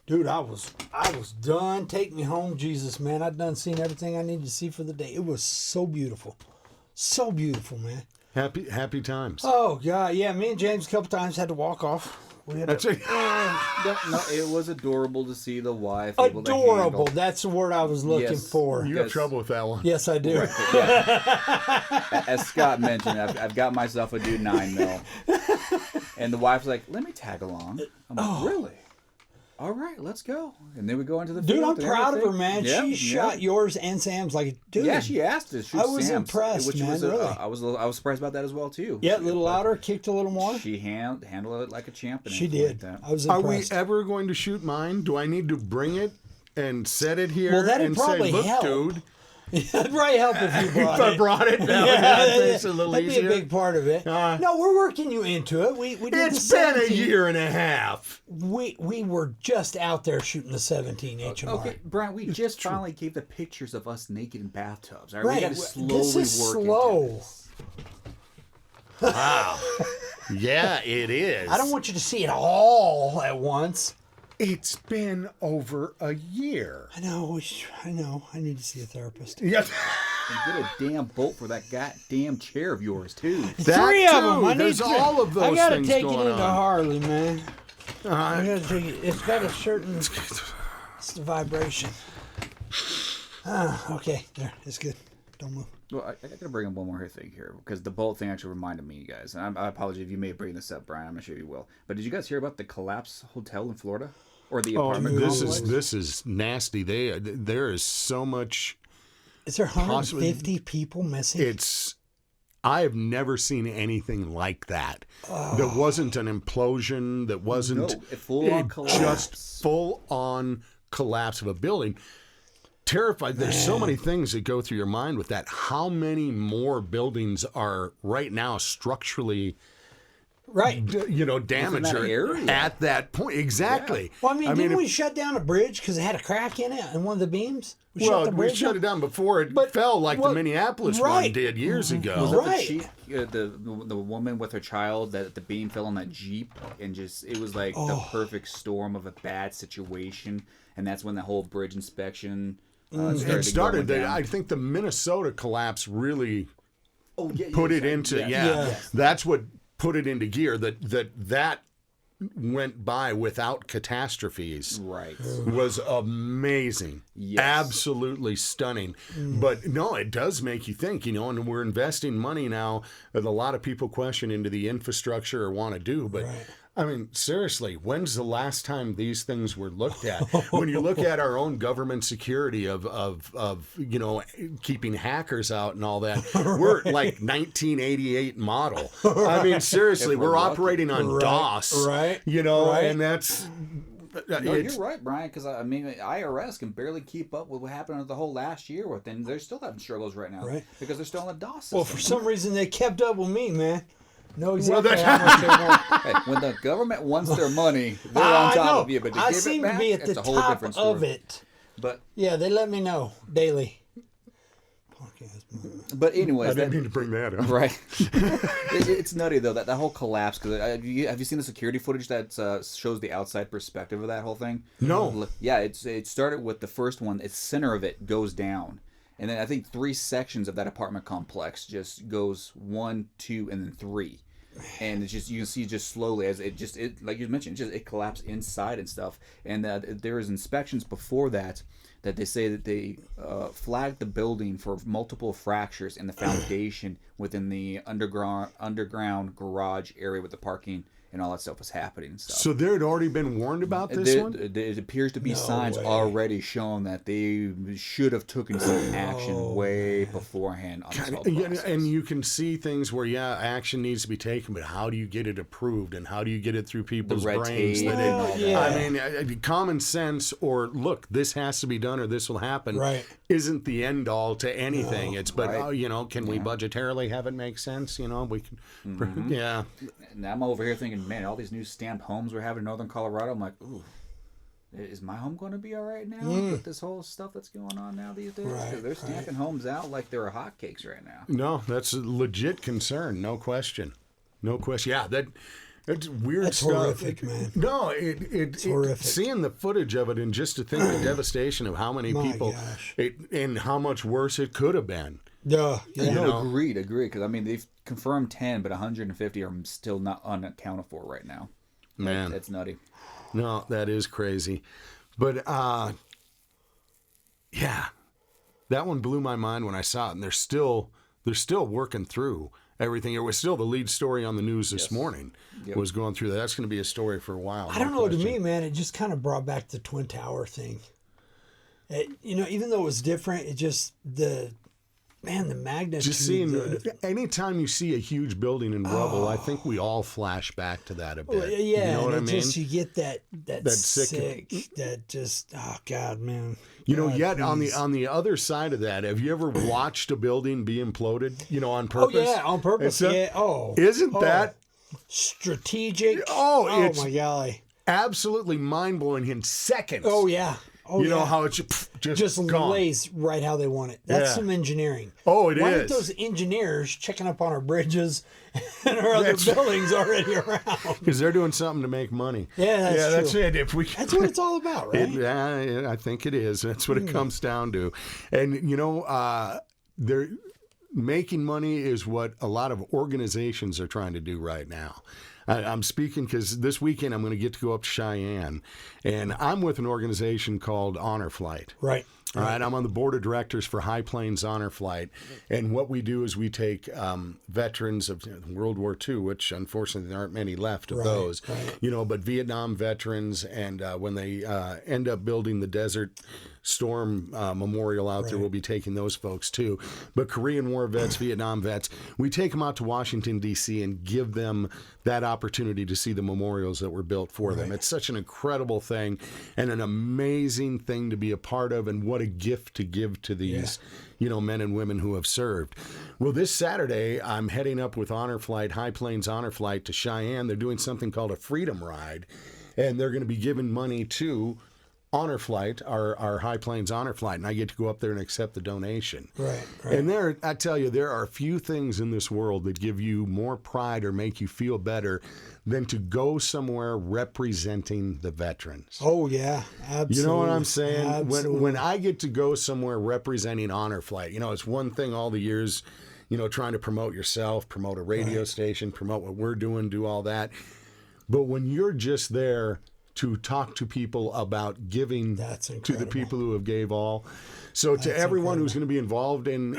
Dude, I was done. Take me home, Jesus, man. I done seen everything I needed to see for the day. It was so beautiful. So beautiful, man. Happy times. Oh, God. Yeah, me and James a couple times had to walk off. That's it. No, it was adorable to see the wife. Adorable. That's the word I was looking for. You have trouble with that one. Yes, I do. Right, yeah. As Scott mentioned, I've got myself a new 9mm. And the wife's like, let me tag along. I'm like, really? All right, let's go. And then we go into the field. Dude, I'm proud of her, man. Yeah, she shot yours and Sam's like, dude. Yeah, she asked to shoot I was Sam's, impressed, which man, was really. I was surprised about that as well, too. Yeah, a little louder, kicked a little more. She handled it like a champ. And She everything did. Like that. I was Are impressed. we ever going to shoot mine? Do I need to bring it and set it here Well, that'd and probably say, look, help. dude. It'd probably help if you brought If I it. brought it, that makes it a little that'd easier. be a big part of it. No, we're working you into it. We did It's the been a 17. year and a half. We were just out there shooting the 17 HMR. Okay, Brian, we just finally gave the pictures of us naked in bathtubs. All right, Right. we got to slowly This is work slow. into this. Wow. Yeah, it is. I don't want you to see it all at once. It's been over a year. I know. I need to see a therapist. Yeah. And get a damn bolt for that goddamn chair of yours, too. That Three too. of them. I There's need all of those I gotta things take it going into on. Harley, man. I gotta take it. It's got a certain. It's the vibration. Okay, there. It's good. Don't move. Well, I got to bring up one more thing here, because the bolt thing actually reminded me, you guys. And I apologize if you may bring this up, Brian. I'm not sure you will. But did you guys hear about the collapse hotel in Florida? Or the apartment complex? This is nasty. There is so much. Is there 150 people missing? I have never seen anything like that. There wasn't an implosion. That wasn't full-on collapse. Just full-on collapse of a building. Terrified. There's so many things that go through your mind with that. How many more buildings are right now structurally, damaged at that point? Exactly. Yeah. Well, didn't we shut down a bridge because it had a crack in it in one of the beams? We shut it down before it fell, like the Minneapolis one did years ago. Was that the woman with her child that the beam fell on that Jeep, and it was like the perfect storm of a bad situation, and that's when the whole bridge inspection started. I think the Minnesota collapse really put it into that's what put it into gear. That went by without catastrophes. Right. Was amazing. Yes. Absolutely stunning. But no, it does make you think, and we're investing money now that a lot of people question into the infrastructure or want to do. But I mean, seriously, when's the last time these things were looked at? When you look at our own government security of keeping hackers out and all that, we're like 1988 model. I mean, seriously, we're operating on DOS. Right. And that's... No, you're right, Brian, because I mean, IRS can barely keep up with what happened the whole last year with them. They're still having struggles right now because they're still on the DOS system. Well, for some reason, they kept up with me, man. Know exactly how much they want. Hey, when the government wants their money, they're on top of you. But to I give seem it back, to be at the it's a whole top different story. of it. But yeah, they let me know daily. Podcast But anyways, I didn't mean to bring that up. Right. It's nutty though that whole collapse. Because have you seen the security footage that shows the outside perspective of that whole thing? No. Yeah, it started with the first one. Its center of it goes down, and then I think 3 sections of that apartment complex just goes 1, 2, and then 3. And it's just, you can see just slowly as it like you mentioned, it collapsed inside and stuff. And there was inspections before that they say that they flagged the building for multiple fractures in the foundation within the underground garage area with the parking and all that stuff was happening. So there had already been warned about this one? It appears to be signs already showing that they should have taken some action way beforehand on this whole process. And you can see things where, action needs to be taken, but how do you get it approved and how do you get it through people's brains? I mean, common sense or, look, this has to be done or this will happen isn't the end all to anything. It's, but, can we budgetarily have it make sense? We can, And I'm over here thinking, man, all these new stamped homes we're having in northern Colorado. I'm like, ooh, is my home going to be all right now with this whole stuff that's going on now these days? Because they're stamping homes out like they're hotcakes right now. No, that's a legit concern. No question. Yeah, that's weird that's stuff. Horrific, man. No, it's horrific. Seeing the footage of it and just to think the devastation of how many people and how much worse it could have been. Agreed. Because I mean, they've confirmed 10, but 150 are still not unaccounted for right now. Man, that's nutty. No, that is crazy. But that one blew my mind when I saw it, and they're still working through everything. It was still the lead story on the news this morning. Was going through that. That's going to be a story for a while. I don't know. To me, man, it just kind of brought back the Twin Tower thing. Even though it was different, it just the magnitude. Just seeing, anytime you see a huge building in rubble, I think we all flash back to that a bit. Well, yeah, you know what I mean? Just you get that sick, that just, oh God, man. Yet please. on the other side of that, have you ever watched a building be imploded? On purpose. Oh yeah, on purpose. Isn't that strategic? Oh my golly, absolutely mind blowing in seconds. Oh yeah. Know how it's just gone. Lays right how they want it. That's some engineering. Oh, it is. Why aren't those engineers checking up on our bridges and our other buildings already around? Because they're doing something to make money. Yeah, that's true. it. That's what it's all about, right? I think it is. That's what it comes down to. And they're making money is what a lot of organizations are trying to do right now. I'm speaking because this weekend I'm going to get to go up to Cheyenne, and I'm with an organization called Honor Flight. Right. All right, I'm on the board of directors for High Plains Honor Flight, and what we do is we take veterans of World War II, which unfortunately there aren't many left of those, but Vietnam veterans, and when they end up building the Desert Storm Memorial out there, we'll be taking those folks too. But Korean War vets, Vietnam vets, we take them out to Washington, D.C. and give them that opportunity to see the memorials that were built for them. It's such an incredible thing and an amazing thing to be a part of, and what a gift to give to these men and women who have served. Well, this Saturday, I'm heading up with Honor Flight, High Plains Honor Flight, to Cheyenne. They're doing something called a Freedom Ride, and they're going to be giving money to Honor Flight, our High Plains Honor Flight, and I get to go up there and accept the donation. Right. And I tell you, there are few things in this world that give you more pride or make you feel better than to go somewhere representing the veterans. Oh, yeah, absolutely. You know what I'm saying? Absolutely. When I get to go somewhere representing Honor Flight, it's one thing all the years, trying to promote yourself, promote a radio station, promote what we're doing, do all that. But when you're just there to talk to people about giving to the people who have gave all. So to everyone who's going to be involved in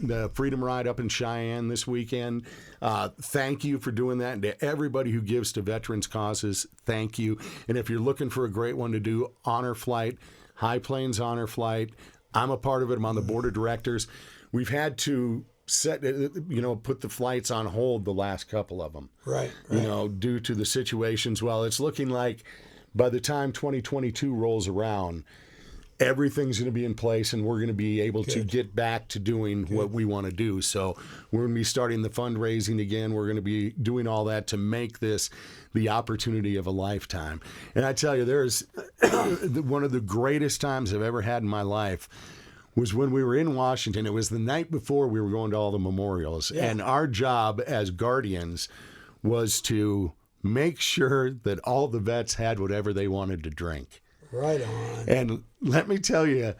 the Freedom Ride up in Cheyenne this weekend, thank you for doing that. And to everybody who gives to veterans causes, thank you. And if you're looking for a great one to do, Honor Flight, High Plains Honor Flight, I'm a part of it. I'm on the board of directors. We've had to put the flights on hold, the last couple of them. Right. Due to the situations. Well, it's looking like by the time 2022 rolls around, everything's going to be in place and we're going to be able to get back to doing what we want to do. So we're going to be starting the fundraising again. We're going to be doing all that to make this the opportunity of a lifetime. And I tell you, there's one of the greatest times I've ever had in my life was when we were in Washington. It was the night before we were going to all the memorials. Yeah. And our job as guardians was to make sure that all the vets had whatever they wanted to drink. Right on. And let me tell you,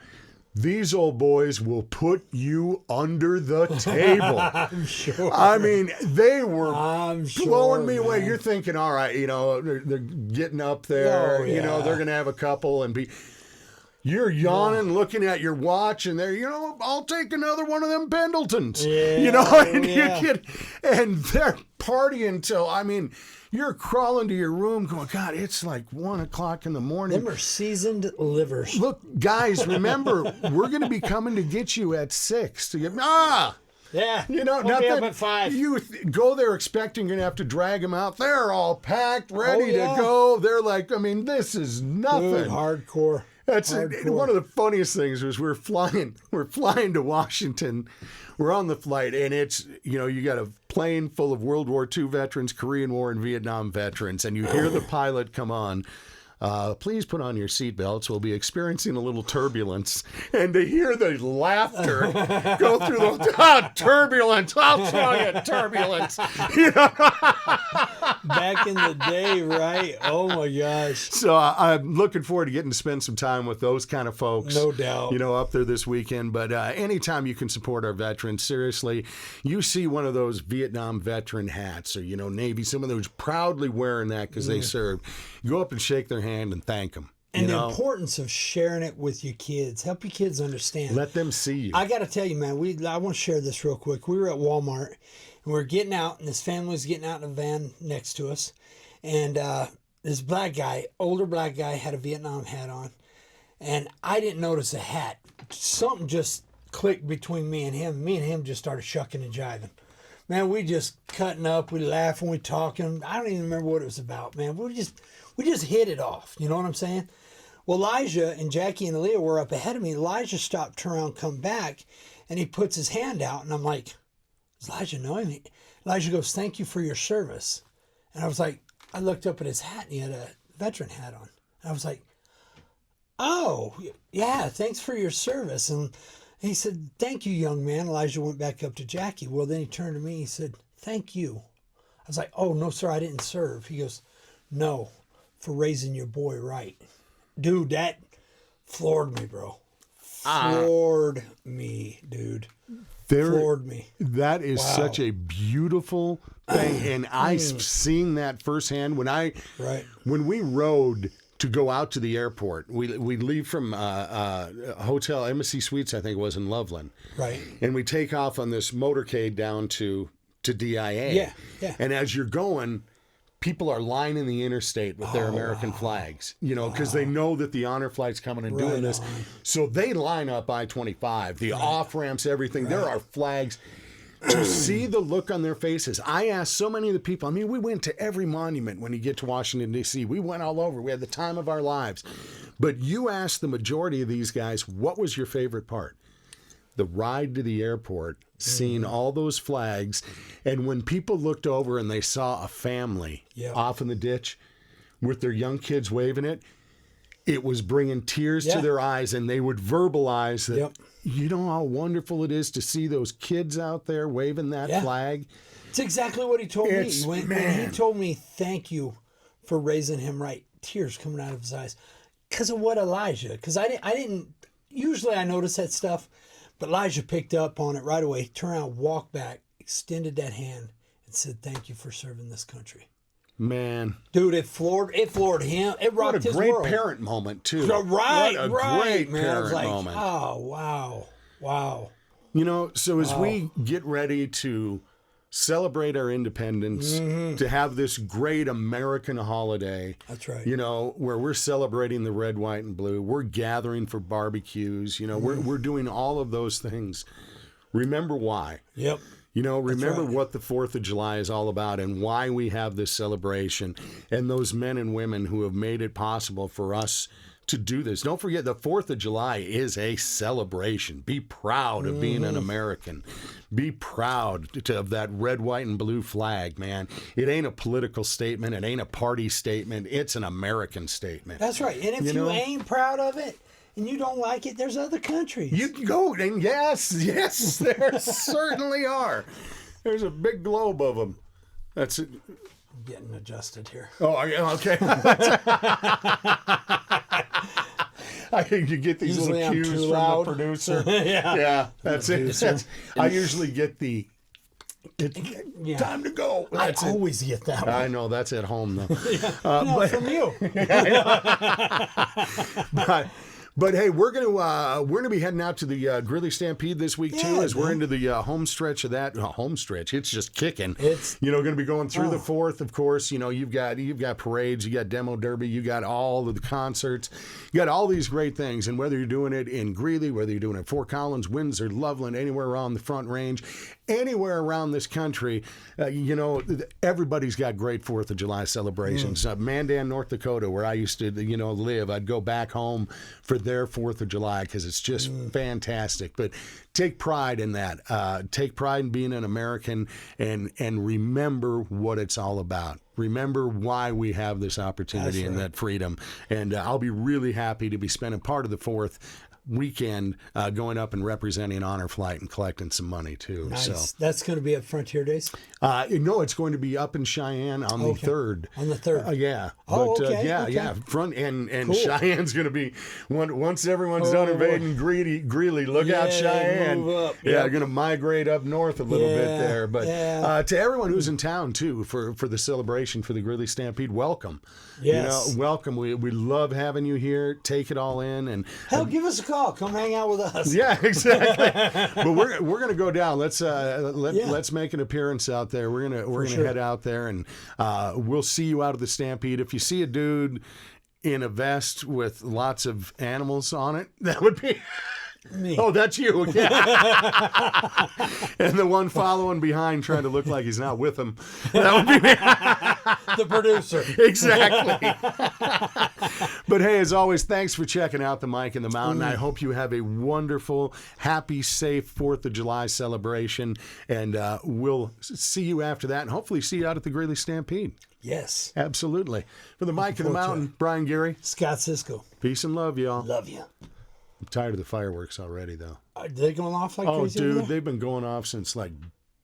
these old boys will put you under the table. I'm sure. I mean, they were blowing me away. man. You're thinking, all right, they're getting up there. Oh, yeah. They're going to have a couple and be... You're yawning, looking at your watch, and they're, I'll take another one of them Pendletons. Yeah, and they're partying till, you're crawling to your room going, God, it's like 1 o'clock in the morning. Them are seasoned livers. Look, guys, remember, we're going to be coming to get you at 6 to get, Yeah. nothing. Up at 5. You go there expecting you're going to have to drag them out. They're all packed, ready to go. They're like, this is nothing. Dude, hardcore. That's Hardcore. one of the funniest things was we're flying to Washington. We're on the flight, and it's, you got a plane full of World War II veterans, Korean War and Vietnam veterans, and you hear the pilot come on. Please put on your seatbelts. We'll be experiencing a little turbulence. And to hear the laughter go through the turbulence. I'll tell you, turbulence. Back in the day, right? Oh my gosh. So I'm looking forward to getting to spend some time with those kind of folks. No doubt. Up there this weekend. But anytime you can support our veterans, seriously, you see one of those Vietnam veteran hats or, Navy, someone who's proudly wearing that because they served. You go up and shake their hand and thank them. And the importance of sharing it with your kids. Help your kids understand. Let them see you. I got to tell you, man, I want to share this real quick. We were at Walmart, and we were getting out, and this family was getting out in a van next to us. And this older black guy, had a Vietnam hat on. And I didn't notice a hat. Something just clicked between me and him. Me and him just started shucking and jiving. Man, we just cutting up. We laughing. We talking. I don't even remember what it was about, man. We just hit it off. You know what I'm saying? Well, Elijah and Jackie and Aaliyah were up ahead of me. Elijah stopped, turned around, come back, and he puts his hand out. And I'm like, does Elijah know him? Elijah goes, thank you for your service. And I was like, I looked up at his hat, and he had a veteran hat on. And I was like, oh, yeah, thanks for your service. And he said, thank you, young man. Elijah went back up to Jackie. Well, then he turned to me. He said, thank you. I was like, oh, no, sir, I didn't serve. He goes, no, for raising your boy right. Dude, that floored me, bro. Floored me, dude. Floored me. That is such a beautiful thing. And I've seen that firsthand when we rode to go out to the airport. We leave from Hotel Embassy Suites, I think it was, in Loveland. Right. And we take off on this motorcade down to DIA. Yeah. And as you're going, people are lining the interstate with their American flags, because they know that the honor flight's coming and doing this. So they line up I-25, the off-ramps, everything. There are flags. To see the look on their faces. I asked so many of the people, we went to every monument when you get to Washington, D.C. We went all over. We had the time of our lives. But you asked the majority of these guys, what was your favorite part? The ride to the airport, seeing all those flags. And when people looked over and they saw a family off in the ditch with their young kids waving it, it was bringing tears to their eyes, and they would verbalize that, you know how wonderful it is to see those kids out there waving that flag? It's exactly what he told me. When he told me, thank you for raising him right, tears coming out of his eyes. Because of what Elijah, because I didn't, usually I notice that stuff, but Elijah picked up on it right away, turned around, walked back, extended that hand, and said, thank you for serving this country. Man. Dude, it floored him. It rocked his world. What a great parent moment, too. Right, what a great man. I was like, moment. Oh, wow. So as we get ready to celebrate our independence, to have this great American holiday. That's right. Where we're celebrating the red, white, and blue. We're gathering for barbecues. We're doing all of those things. Remember why. Yep. Remember what the 4th of July is all about and why we have this celebration and those men and women who have made it possible for us to do this. Don't forget, the 4th of July is a celebration. Be proud of being an American. Be proud of that red, white, and blue flag, man. It ain't a political statement. It ain't a party statement. It's an American statement. That's right. And if you ain't proud of it, and you don't like it, there's other countries. You can go, and yes, there certainly are. There's a big globe of them. That's it. I'm getting adjusted here. Oh, okay. You get these Usually little I'm cues too from loud. the producer. Yeah. That's it. I usually get the time to go. That's I it. always get that one. I know that's at home though. No, from you. But hey, we're gonna be heading out to the Greeley Stampede this week too, Yeah, as we're man. into the home stretch of that. Home stretch, it's just kicking. It's going to be going through the 4th, of course. You've got parades, you got demo derby, you got all of the concerts, you got all these great things. And whether you're doing it in Greeley, whether you're doing it in Fort Collins, Windsor, Loveland, anywhere around the Front Range, anywhere around this country, everybody's got great 4th of July celebrations. Mandan, North Dakota, where I used to live, I'd go back home for their 4th of July because it's just fantastic. But take pride in that. Take pride in being an American and remember what it's all about. Remember why we have this opportunity and that freedom. And I'll be really happy to be spending part of the 4th weekend going up and representing Honor Flight and collecting some money too. nice. So That's going to be at Frontier Days? no, it's going to be up in Cheyenne on the 3rd. On the 3rd. Yeah. Oh, but, okay, yeah, okay. yeah. Front and Cool. Cheyenne's going to be once everyone's done invading Greeley. Look out, Cheyenne. move up. Yeah, Yep. going to migrate up north a little bit Yeah, there. But yeah. to everyone who's in town too for the celebration for the Greeley Stampede, welcome. Yes. Welcome. We love having you here. Take it all in and Hell, give us a call. Come hang out with us. yeah, exactly. But we're gonna go down. Let's make an appearance out there. We're gonna sure. head out there and we'll see you out of the Stampede. If you see a dude in a vest with lots of animals on it, that would be. Me. Oh, that's you. Yeah. And the one following behind trying to look like he's not with him. That would be me. The producer. Exactly. But hey, as always, thanks for checking out the Mike and the Mountain. I hope you have a wonderful, happy, safe 4th of July celebration. And we'll see you after that and hopefully see you out at the Greeley Stampede. Yes. Absolutely. For the Mike and the forward to Mountain, Brian Gary, Scott Cisco. peace and love, y'all. Love you. I'm tired of the fireworks already, though. Are they going off like Oh, crazy? over dude, there? they've been going off since like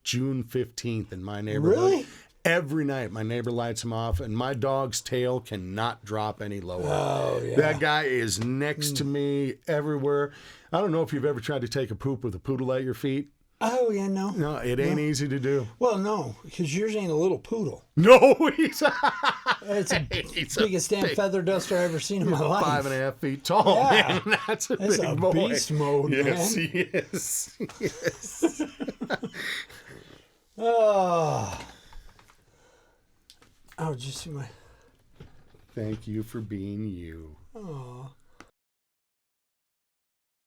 June 15th in my neighborhood. Really? Every night, my neighbor lights them off, and my dog's tail cannot drop any lower. Oh, yeah. That guy is next to me everywhere. I don't know if you've ever tried to take a poop with a poodle at your feet. Oh, yeah, no. No, it ain't easy to do. Well, no, because yours ain't a little poodle. No, he's It's the He's a biggest damn big- feather duster I've ever seen in my life. 5.5 feet tall. Yeah. Man, that's a That's big a boy. beast mode, Yes, man. he is. Yes. Oh, did you see my... Thank you for being you. Oh.